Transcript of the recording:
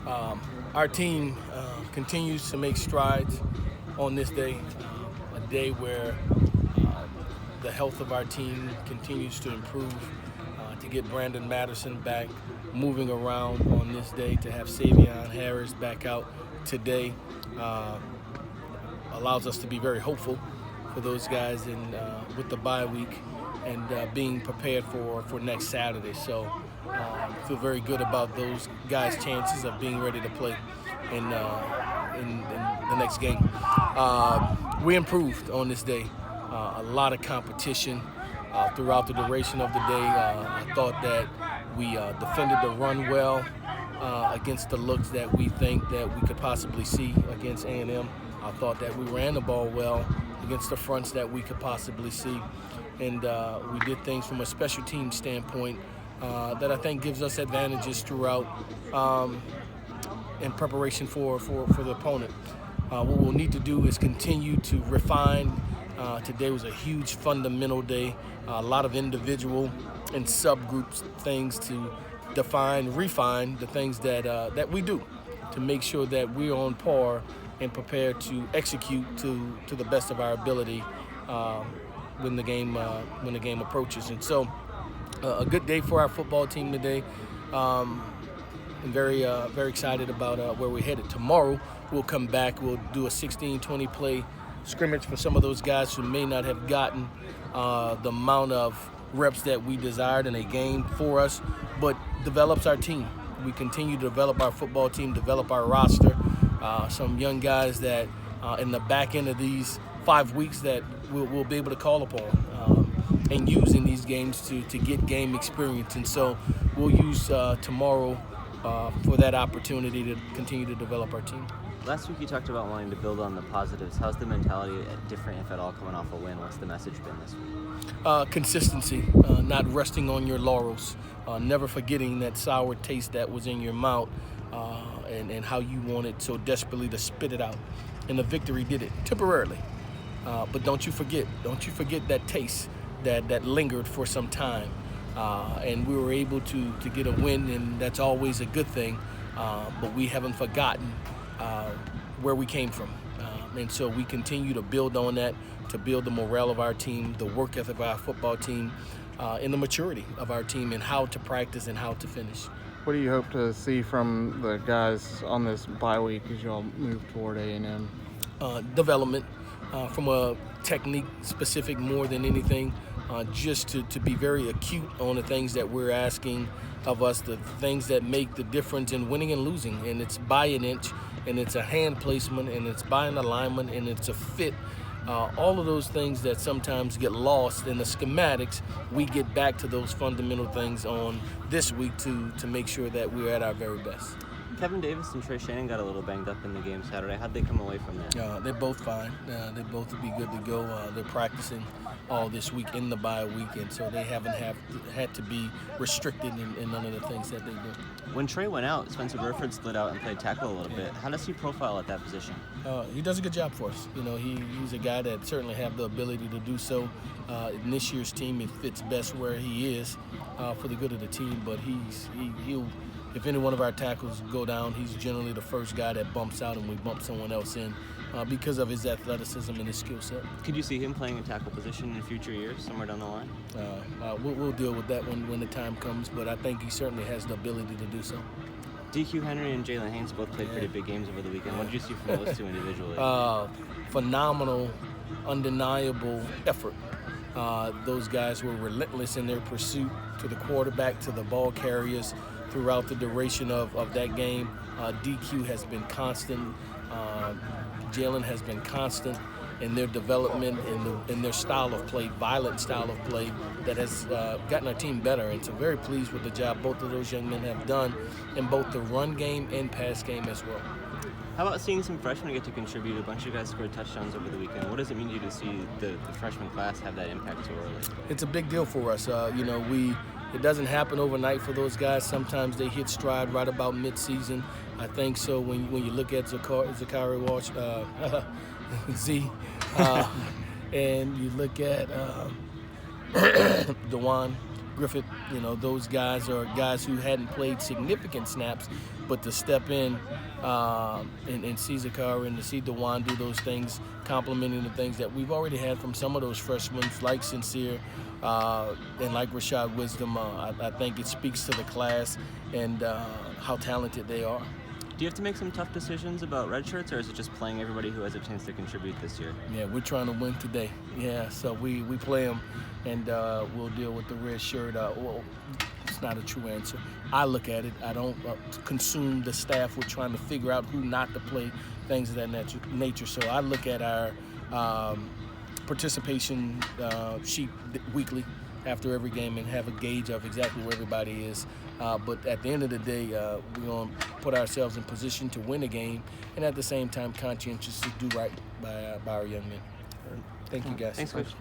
Our team continues to make strides on this day, a day where the health of our team continues to improve, to get Brandon Matterson back moving around on this day, to have Savion Harris back out today allows us to be very hopeful for those guys with the bye week and being prepared for next Saturday. So feel very good about those guys' chances of being ready to play in the next game. We improved on this day. A lot of competition throughout the duration of the day. I thought that we defended the run well against the looks that we think that we could possibly see against A&M. I thought that we ran the ball well against the fronts that we could possibly see. And we did things from a special team standpoint that I think gives us advantages throughout in preparation for the opponent. What we'll need to do is continue to refine. Today was a huge fundamental day, a lot of individual and subgroups things to refine the things that we do to make sure that we're on par and prepared to execute to the best of our ability when the game approaches. And so a good day for our football team today. I'm very excited about where we're headed. Tomorrow we'll come back, we'll do a 16-20 play scrimmage for some of those guys who may not have gotten the amount of reps that we desired in a game for us, but develops our team. We continue to develop our football team, develop our roster. Some young guys that in the back end of these 5 weeks that we'll be able to call upon and use in these games to get game experience. And so we'll use tomorrow for that opportunity to continue to develop our team. Last week you talked about wanting to build on the positives. How's the mentality different, if at all, coming off a win? What's the message been this week? Consistency, not resting on your laurels, never forgetting that sour taste that was in your mouth and how you wanted so desperately to spit it out. And the victory did it temporarily. But don't you forget that taste that lingered for some time. And we were able to get a win, and that's always a good thing. But we haven't forgotten where we came from. And so we continue to build on that, to build the morale of our team, the work ethic of our football team, and the maturity of our team and how to practice and how to finish. What do you hope to see from the guys on this bye week as you all move toward A&M? Development from a technique specific more than anything, just to be very acute on the things that we're asking of us, the things that make the difference in winning and losing. And it's by an inch, and it's a hand placement, and it's by an alignment, and it's a fit. All of those things that sometimes get lost in the schematics, we get back to those fundamental things on this week to make sure that we're at our very best. Kevin Davis and Trey Shannon got a little banged up in the game Saturday. How'd they come away from that? They're both fine. They both will be good to go. They're practicing all this week in the bye week, and so they haven't had to be restricted in none of the things that they do. When Trey went out, Spencer Burford slid out and played tackle a little bit. How does he profile at that position? He does a good job for us. You know, he's a guy that certainly have the ability to do so. In this year's team, it fits best where he is for the good of the team. But he'll if any one of our tackles go down, he's generally the first guy that bumps out and we bump someone else in because of his athleticism and his skill set. Could you see him playing a tackle position in future years, somewhere down the line? We'll deal with that when the time comes, but I think he certainly has the ability to do so. DQ Henry and Jalen Haynes both played pretty big games over the weekend. What did you see from those two individually? Phenomenal, undeniable effort. Those guys were relentless in their pursuit to the quarterback, to the ball carriers throughout the duration of that game. DQ has been constant. Jalen has been constant in their development, in their style of play, violent style of play that has gotten our team better. And so very pleased with the job both of those young men have done in both the run game and pass game as well. How about seeing some freshmen get to contribute? A bunch of guys scored touchdowns over the weekend. What does it mean to you to see the freshman class have that impact so early? It's a big deal for us. It doesn't happen overnight for those guys. Sometimes they hit stride right about mid-season. I think so when you look at Zachary Walsh, Z, and you look at Dewan Griffith, those guys are guys who hadn't played significant snaps, but to step in and see Zakar and to see Dewan do those things, complementing the things that we've already had from some of those freshmen, like Sincere and like Rashad Wisdom. I think it speaks to the class and how talented they are. Do you have to make some tough decisions about red shirts, or is it just playing everybody who has a chance to contribute this year? Yeah, we're trying to win today. Yeah, so we play them, and we'll deal with the red shirt. Well, it's not a true answer. I look at it. I don't consume the staff with trying to figure out who not to play, things of that nature. So I look at our participation sheet weekly after every game and have a gauge of exactly where everybody is. But at the end of the day, we're going to put ourselves in position to win a game and at the same time conscientious to do right by our young men. Thank you, guys. Thanks, Coach.